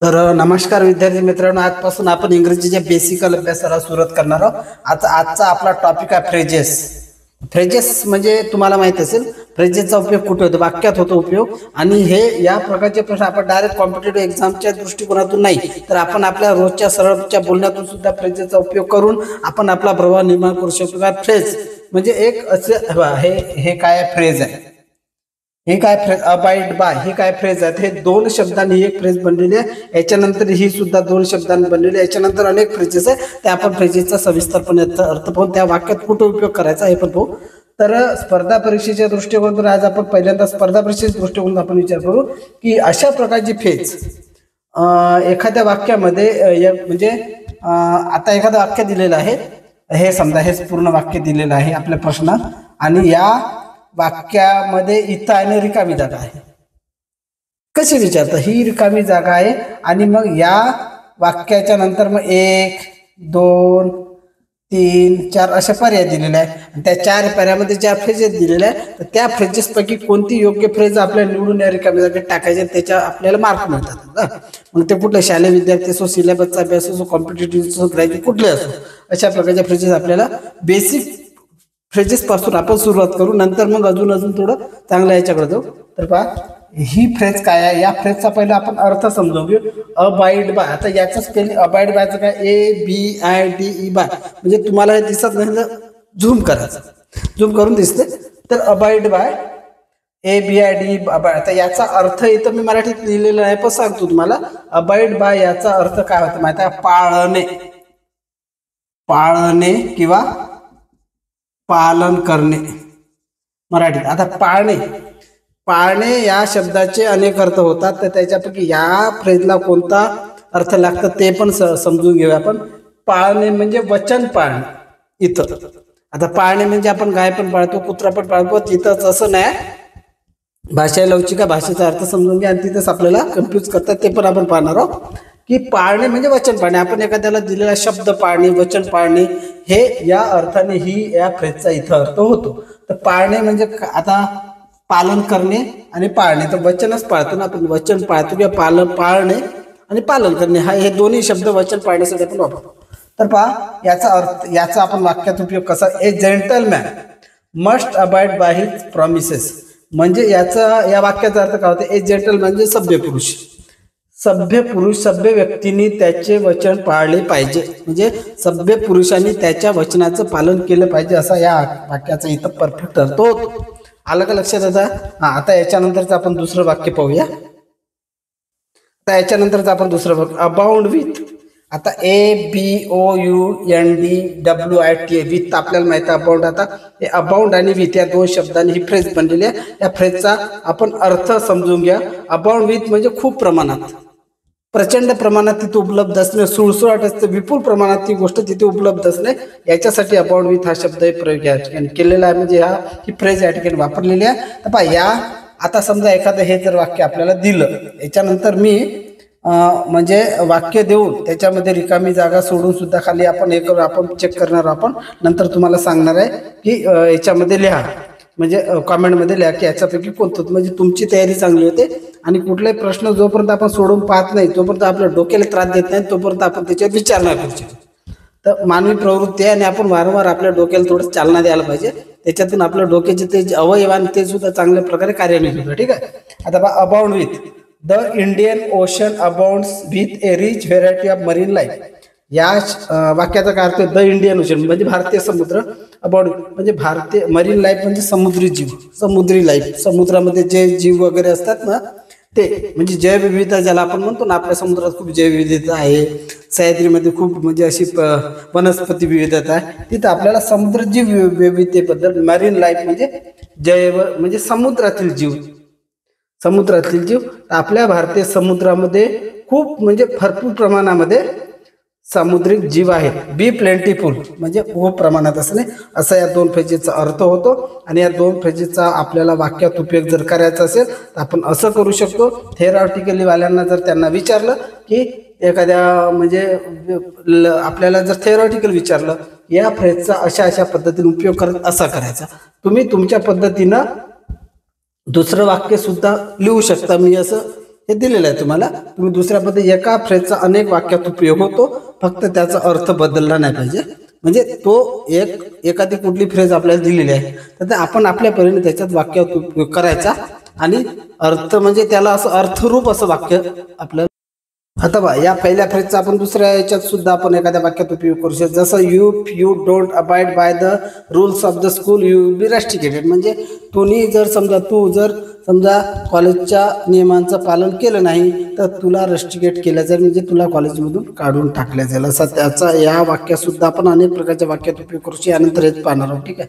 तर नमस्कार विद्यार्थी मित्रांनो, आजपासून आपण इंग्रजीच्या बेसिकल अभ्यासाला सुरुवात करणार आहोत. आजचा आपला टॉपिक आहे फ्रेजेस. फ्रेजेस म्हणजे तुम्हाला माहित असेल, फ्रेजेसचा उपयोग कुठे होतो? वाक्यात होतो उपयोग. आणि हे या प्रकारचे प्रश्न आपण डायरेक्ट कॉम्पिटेटिव्ह एक्झामच्या दृष्टिकोनातून नाही, तर आपण आपल्या रोजच्या सरळच्या बोलण्यातून सुद्धा फ्रेजेसचा उपयोग करून आपण आपला प्रभाव निर्माण करू शकतो. फ्रेज म्हणजे एक असे हे काय फ्रेज आहे, हे काय फ्रेज अबाइड बाय, हे काय फ्रेज आहेत. हे दोन शब्दांनी एक फ्रेज बनलेली आहे. याच्यानंतर ही सुद्धा दोन शब्दांनी बनलेली आहे. याच्यानंतर अनेक फ्रेजेस आहे. त्या आपण फ्रेजेसचा सविस्तरपणे अर्थ पाहून त्या वाक्यात कुठे उपयोग करायचा हे पण पाहू. तर स्पर्धा परीक्षेच्या दृष्टिकोनातून आज आपण पहिल्यांदा स्पर्धा परीक्षेच्या दृष्टिकोनातून आपण विचार करू की अशा प्रकारची फ्रेज एखाद्या वाक्यामध्ये म्हणजे आता एखादं वाक्य दिलेलं आहे, हे समजा हेच पूर्ण वाक्य दिलेलं आहे आपल्या प्रश्नात, आणि या वाक्यामध्ये इथं आणि रिकामी जागा आहे. कशी विचारतं? ही रिकामी जागा आहे आणि मग या वाक्याच्या नंतर मग 1, 2, 3, 4 अशा पर्याय दिलेले आहे. त्या 4 पर्यायामध्ये ज्या फ्रेजेस दिलेल्या आहे, तर त्या फ्रेजेस पैकी कोणती योग्य फ्रेज आपल्याला निवडून या रिकामी जागेत टाकायचे, त्याच्या आपल्याला मार्क मिळतात. मग ते कुठले शालेय विद्यार्थी असो, सिलेबसचा अभ्यास असो, कॉम्पिटेटिव्ह असो, ग्रॅज्युएट कुठले असो, अशा प्रकारच्या फ्रेजेस आपल्याला बेसिक फ्रेजेस पासून आपण सुरुवात करू. नंतर मग अजून थोडं चांगलं याच्याकडे जाऊ. तर पहा, ही फ्रेज काय आहे, या फ्रेजचा पहिला आपण अर्थ समजून घेऊ. Abide by. आता याचं स्पेलिंग अबाइड बायचं काय, ABIDE बाय. म्हणजे तुम्हाला हे दिसत नाही तर झूम करायचं, झूम करून दिसते. तर अबाइड बाय ABIDE बाय. आता याचा अर्थ इथं मी मराठीत लिहिलेला आहे, पण सांगतो तुम्हाला. अबाइड बाय याचा अर्थ काय होतं माहिती आहे? पाळणे, पाळणे किंवा पालन करणे मराठीत. आता पाळणे, पाळणे या शब्दाचे अनेक अर्थ होतात, तर त्याच्यापैकी या फ्रेजला कोणता अर्थ लागतं ते पण समजून घेऊया आपण. पाळणे म्हणजे वचन पाळणे. इथं आता पाळणे म्हणजे आपण गाय पण पाळतो, कुत्रा पण पाळतो. तिथंच असं नाही, भाषा लवचिका, भाषेचा अर्थ समजून घ्या आणि तिथंच आपल्याला कन्फ्यूज करतात, ते पण आपण पाहणार आहोत. की पाळणे म्हणजे वचन पाळणे. आपण एखाद्याला दिलेला शब्द पाळणे, वचन पाळणे, हे या अर्थाने ही या फ्रेजचा इथं अर्थ होतो. तर पाळणे म्हणजे आता पालन करणे आणि पाळणे, तर वचनच पाळतो ना आपण, वचन पाळतो किंवा पाळणे आणि पालन करणे, हे दोन्ही शब्द वचन पाळण्यासाठी आपण वापरतो. तर पहा याचा अर्थ, याचा आपण वाक्यात उपयोग कसा. A gentleman must abide by his promises. म्हणजे या वाक्याचा अर्थ काय होतो? ए जेंटलमॅन म्हणजे सभ्य पुरुष. सभ्य पुरुष, सभ्य व्यक्तीने त्याचे वचन पाळले पाहिजे. म्हणजे सभ्य पुरुषांनी त्याच्या वचनाचं पालन केलं पाहिजे, असा या वाक्याचा इथं परफेक्ट अर्थ होतो. आलं का लक्षात? आता याच्यानंतरचं आपण दुसरं वाक्य पाहूया. आता याच्यानंतरचं आपण दुसरं वाक्य अबाउंड विथ. आता ABOUNDWITH विथ आपल्याला माहिती आहे अबाउंड. आता हे अबाउंड आणि विथ या दोन शब्दांनी ही फ्रेज बनलेली आहे. या फ्रेजचा आपण अर्थ समजून घ्या. अबाउंड विथ म्हणजे खूप प्रमाणात, प्रचंड प्रमाणात तिथे उपलब्ध असणे, सुळसुळाट असते, विपुल प्रमाणात ती गोष्ट तिथे उपलब्ध असणे, याच्यासाठी अबाउंड विथ हा शब्द प्रयोग या ठिकाणी केलेला आहे. म्हणजे ही फ्रेज या ठिकाणी वापरलेली आहे. तर पहा, आता समजा एखादं हे जर वाक्य आपल्याला दिलं, याच्यानंतर मी म्हणजे वाक्य देऊन त्याच्यामध्ये रिकामी जागा सोडून सुद्धा खाली आपण आपण चेक करणार, आपण नंतर तुम्हाला सांगणार आहे की याच्यामध्ये लिहा, म्हणजे कॉमेंटमध्ये लिहा की याच्यापैकी कोणतं. म्हणजे तुमची तयारी चांगली होते आणि कुठलाही प्रश्न जोपर्यंत आपण सोडून पाहत नाही, तोपर्यंत आपल्या डोक्याला त्रास देत नाही, तोपर्यंत आपण त्याच्यावर विचार नाही करू शकतो. तर मानवी प्रवृत्ती आहे आणि आपण वारंवार आपल्या डोक्याला थोडं चालना द्यायला पाहिजे. त्याच्यातून आपल्या डोक्याचे ते अवयव आणि ते सुद्धा चांगल्या प्रकारे कार्यान्वित होतं. ठीक आहे. आता बघा, abound with. The Indian ocean abounds with A rich variety of marine life. या वाक्याचा काय अर्थ? द इंडियन ओशन म्हणजे भारतीय समुद्र, अबाउंड म्हणजे भारतीय मरीन लाईफ म्हणजे समुद्री जीव, समुद्री लाईफ, समुद्रामध्ये जे जीव वगैरे असतात ना ते, म्हणजे जैवविविधता ज्याला आपण म्हणतो ना. आपल्या समुद्रात खूप जैवविविधता आहे, सह्याद्रीमध्ये खूप म्हणजे अशी वनस्पती विविधता आहे. तिथं आपल्याला समुद्र जीव विविधतेबद्दल, मरीन लाईफ म्हणजे जैव म्हणजे समुद्रातील जीव, समुद्रातील जीव. आपल्या भारतीय समुद्रामध्ये खूप म्हणजे भरपूर प्रमाणामध्ये सामुद्रिक जीव आहेत. बी प्लेंटीफुल म्हणजे खूप प्रमाणात असणे, असा या दोन फ्रेजेसचा अर्थ होतो. आणि या दोन फ्रेजेसचा आपल्याला वाक्यात उपयोग जर करायचा असेल तर आपण असं करू शकतो. थेरॉटिकली वाल्यांना जर त्यांना विचारलं की एखाद्या म्हणजे आपल्याला जर थेरॉटिकल विचारलं या फ्रेजचा अशा पद्धतीने उपयोग करत असा करायचा, तुम्ही तुमच्या पद्धतीनं दुसरं वाक्य सुद्धा लिहू शकता. मी असं हे दिलेलं आहे तुम्हाला. तुम्ही दुसऱ्या पद्धती एका फ्रेजचा अनेक वाक्यात उपयोग होतो, फक्त त्याचा अर्थ बदलला नाही पाहिजे. म्हणजे तो एखादी कुठली फ्रेज आपल्याला दिलेली आहे तर ते आपण आपल्या परीने त्याच्यात वाक्यात उपयोग करायचा आणि अर्थ म्हणजे त्याला असं अर्थरूप असं वाक्य आपल्याला. आता बा या पहिल्या फ्रेजचा आपण दुसऱ्या याच्यात सुद्धा आपण एखाद्या वाक्यात उपयोग करू शकतो. जसं you don't abide by the rules of the school you be rusticated. म्हणजे तू जर समजा कॉलेजच्या नियमांचं पालन केलं नाही तर तुला रस्टिकेट केलं जाईल, म्हणजे तुला कॉलेजमधून काढून टाकलं जाईल. असा त्याचा या वाक्यात सुद्धा आपण अनेक प्रकारच्या वाक्यात उपयोग करू शकतो. यानंतर हेच पाहणार आहोत. ठीक आहे.